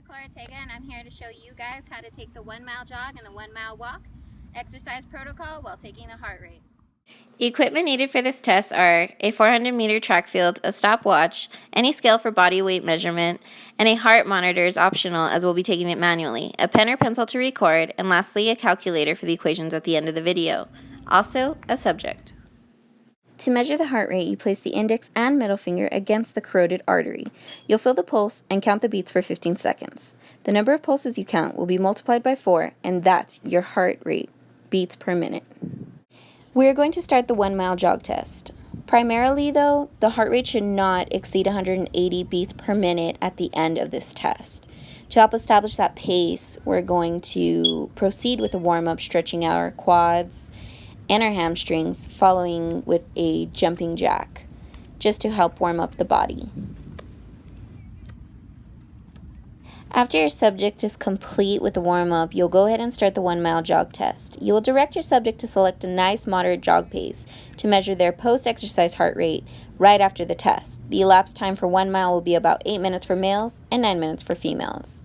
Nicole Ortega, and I'm here to show you guys how to take the 1 mile jog and the 1 mile walk exercise protocol while taking the heart rate. Equipment needed for this test are a 400-meter track field, a stopwatch, any scale for body weight measurement, and a heart monitor is optional as we'll be taking it manually, a pen or pencil to record, and lastly a calculator for the equations at the end of the video. Also, a subject. To measure the heart rate, you place the index and middle finger against the carotid artery. You'll feel the pulse and count the beats for 15 seconds. The number of pulses you count will be multiplied by 4, and that's your heart rate, beats per minute. We're going to start the 1 mile jog test. Primarily though, the heart rate should not exceed 180 beats per minute at the end of this test. To help establish that pace, we're going to proceed with a warm-up, stretching out our quads and our hamstrings, following with a jumping jack, just to help warm up the body. After your subject is complete with the warm-up, you'll go ahead and start the 1 mile jog test. You will direct your subject to select a nice moderate jog pace to measure their post-exercise heart rate right after the test. The elapsed time for 1 mile will be about 8 minutes for males and 9 minutes for females.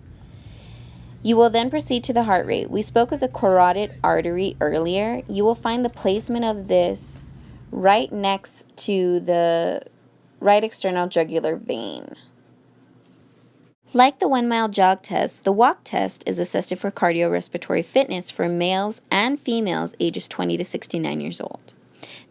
You will then proceed to the heart rate. We spoke of the carotid artery earlier. You will find the placement of this right next to the right external jugular vein. Like the 1 mile jog test, the walk test is assessed for cardiorespiratory fitness for males and females ages 20 to 69 years old.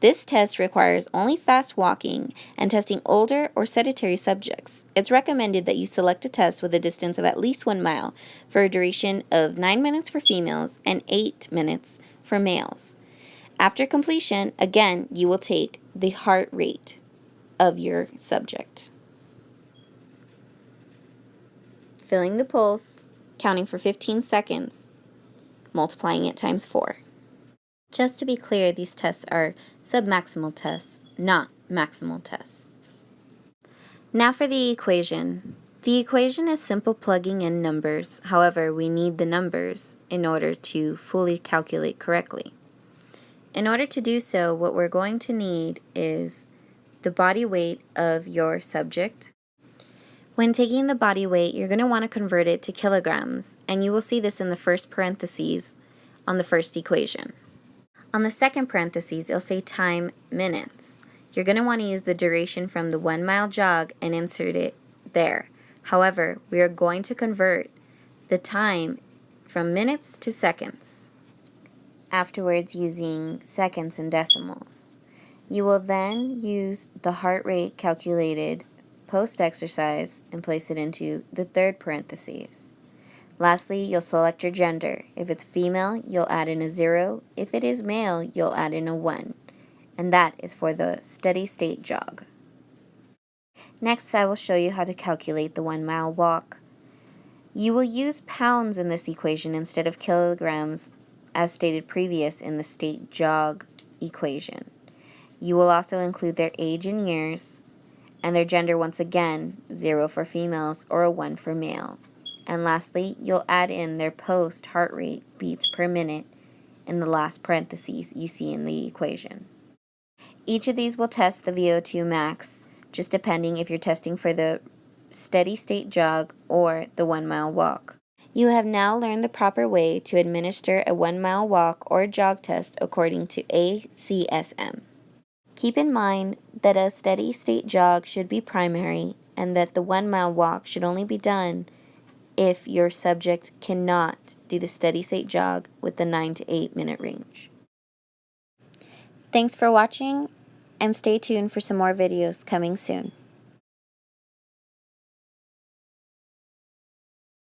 This test requires only fast walking and testing older or sedentary subjects. It's recommended that you select a test with a distance of at least 1 mile for a duration of 9 minutes for females and 8 minutes for males. After completion, again, you will take the heart rate of your subject, feeling the pulse, counting for 15 seconds, multiplying it times 4. Just to be clear, these tests are submaximal tests, not maximal tests. Now for the equation. The equation is simple plugging in numbers. However, we need the numbers in order to fully calculate correctly. In order to do so, what we're going to need is the body weight of your subject. When taking the body weight, you're going to want to convert it to kilograms, and you will see this in the first parentheses on the first equation. On the second parentheses, it'll say time minutes. You're going to want to use the duration from the 1 mile jog and insert it there. However, we are going to convert the time from minutes to seconds, afterwards using seconds and decimals. You will then use the heart rate calculated post-exercise and place it into the third parentheses. Lastly, you'll select your gender. If it's female, you'll add in a 0. If it is male, you'll add in a 1. And that is for the steady state jog. Next, I will show you how to calculate the 1 mile walk. You will use pounds in this equation instead of kilograms as stated previous in the state jog equation. You will also include their age in years and their gender once again, 0 for females or a 1 for male. And lastly, you'll add in their post heart rate beats per minute in the last parentheses you see in the equation. Each of these will test the VO2 max, just depending if you're testing for the steady state jog or the 1 mile walk. You have now learned the proper way to administer a 1 mile walk or jog test according to ACSM. Keep in mind that a steady state jog should be primary and that the 1 mile walk should only be done if your subject cannot do the steady state jog with the 9 to 8 minute range. Thanks for watching, and stay tuned for some more videos coming soon.